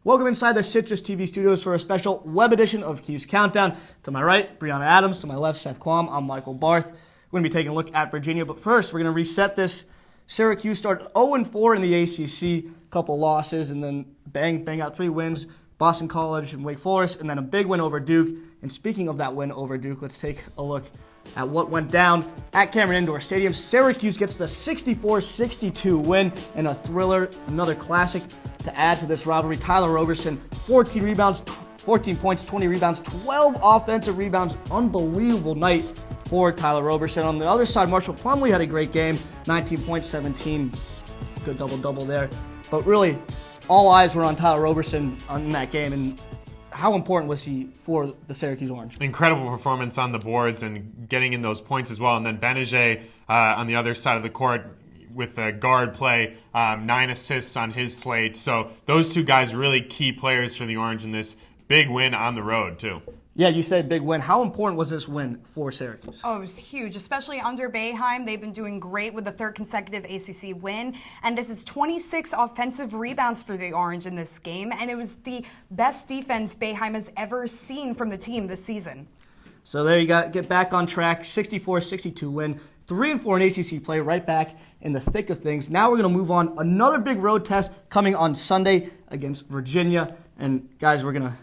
Welcome inside the CitrusTV studios for a special web edition of Cuse Countdown. To my right, Brianna Adams. To my left, Seth Quam. I'm Michael Barth. We're going to be taking a look at Virginia, but first we're going to reset this. Syracuse started 0-4 in the ACC, a couple losses, and then bang out 3 wins. Boston College and Wake Forest, and then a big win over Duke. And speaking of that win over Duke, let's take a look at what went down at Cameron Indoor Stadium. Syracuse gets the 64-62 win and a thriller, another classic to add to this rivalry. Tyler Roberson, 14 rebounds, 14 points, 20 rebounds, 12 offensive rebounds. Unbelievable night for Tyler Roberson. On the other side, Marshall Plumlee had a great game, 19 points, 17. Good double-double there. But really, all eyes were on Tyler Roberson in that game, and how important was he for the Syracuse Orange? Incredible performance on the boards and getting in those points as well. And then Benajay on the other side of the court with the guard play, 9 assists on his slate. So those two guys really key players for the Orange in this big win on the road too. Yeah, you said big win. How important was this win for Syracuse? Oh, it was huge, especially under Boeheim. They've been doing great with the 3rd consecutive ACC win. And this is 26 offensive rebounds for the Orange in this game. And it was the best defense Boeheim has ever seen from the team this season. So there you go. Get back on track. 64-62 win. 3-4 in ACC play, right back in the thick of things. Now we're going to move on. Another big road test coming on Sunday against Virginia. And guys, we're going to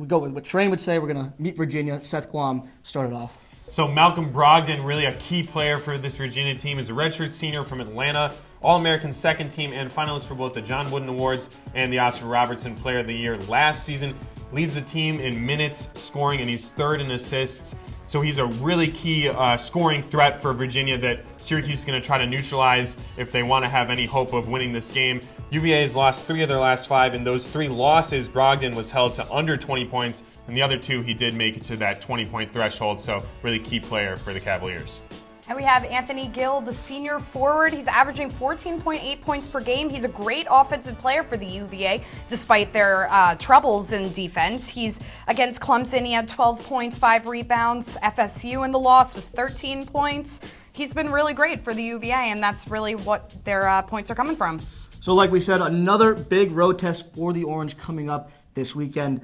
go with what Train would say. We're going to meet Virginia. Seth Quam started off. So Malcolm Brogdon, really a key player for this Virginia team, is a redshirt senior from Atlanta, All-American second team, and finalist for both the John Wooden Awards and the Oscar Robertson Player of the Year last season. Leads the team in minutes, scoring, and he's 3rd in assists. So he's a really key scoring threat for Virginia that Syracuse is going to try to neutralize if they want to have any hope of winning this game. UVA has lost 3 of their last 5. In those 3 losses, Brogdon was held to under 20 points, and the other 2 he did make it to that 20-point threshold, so really key player for the Cavaliers. And we have Anthony Gill, the senior forward. He's averaging 14.8 points per game. He's a great offensive player for the UVA, despite their troubles in defense. He's against Clemson. He had 12 points, 5 rebounds. FSU in the loss was 13 points. He's been really great for the UVA, and that's really what their points are coming from. So like we said, another big road test for the Orange coming up this weekend.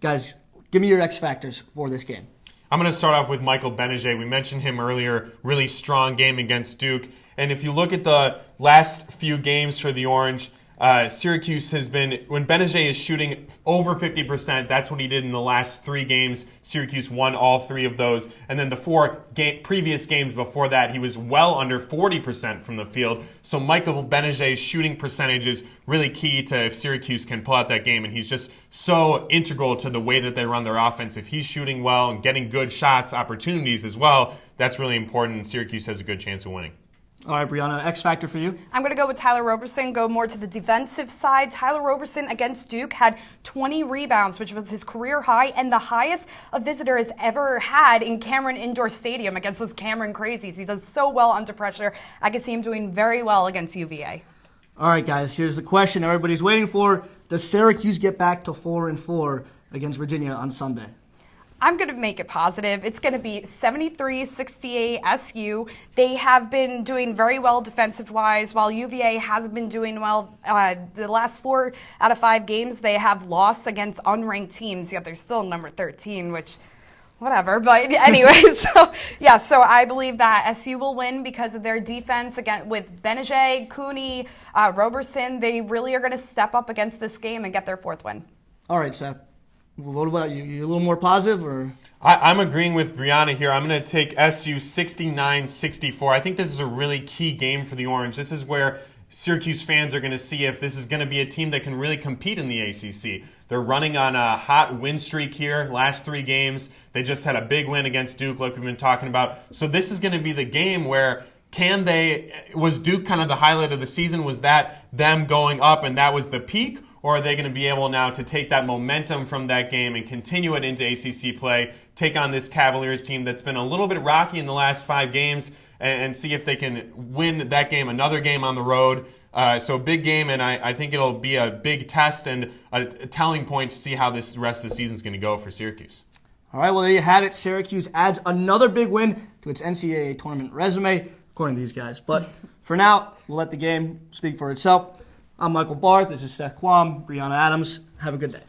Guys, give me your X factors for this game. I'm going to start off with Michael Benajay. We mentioned him earlier, really strong game against Duke. And if you look at the last few games for the Orange, Syracuse has been, when Benajay is shooting over 50%, that's what he did in the last 3 games. Syracuse won all 3 of those. And then the 4 previous games before that, he was well under 40% from the field. So Michael Benajay's shooting percentage is really key to if Syracuse can pull out that game. And he's just so integral to the way that they run their offense. If he's shooting well and getting good shots, opportunities as well, that's really important. And Syracuse has a good chance of winning. All right, Brianna, X factor for you? I'm going to go with Tyler Roberson, go more to the defensive side. Tyler Roberson against Duke had 20 rebounds, which was his career high and the highest a visitor has ever had in Cameron Indoor Stadium against those Cameron Crazies. He does so well under pressure. I can see him doing very well against UVA. All right, guys, here's the question everybody's waiting for. Does Syracuse get back to 4-4 against Virginia on Sunday? I'm going to make it positive. It's going to be 73-68 SU. They have been doing very well defensive-wise, while UVA has been doing well. The last 4 out of 5 games, they have lost against unranked teams, yet they're still number 13, which, whatever. But anyway, so I believe that SU will win because of their defense again with Benajay, Cooney, Roberson. They really are going to step up against this game and get their 4th win. All right, Seth. What about you? You a little more positive, or? I'm agreeing with Brianna here. I'm going to take SU 69-64. I think this is a really key game for the Orange. This is where Syracuse fans are going to see if this is going to be a team that can really compete in the ACC. They're running on a hot win streak here, last 3 games. They just had a big win against Duke, like we've been talking about. So this is going to be the game where was Duke kind of the highlight of the season? Was that them going up and that was the peak? Or are they going to be able now to take that momentum from that game and continue it into ACC play, take on this Cavaliers team that's been a little bit rocky in the last 5 games, and see if they can win that game, another game on the road. So a big game, and I think it'll be a big test and a telling point to see how this rest of the season is going to go for Syracuse. All right, well, there you have it. Syracuse adds another big win to its NCAA tournament resume, according to these guys. But for now, we'll let the game speak for itself. I'm Michael Barth. This is Seth Quam, Brianna Adams. Have a good day.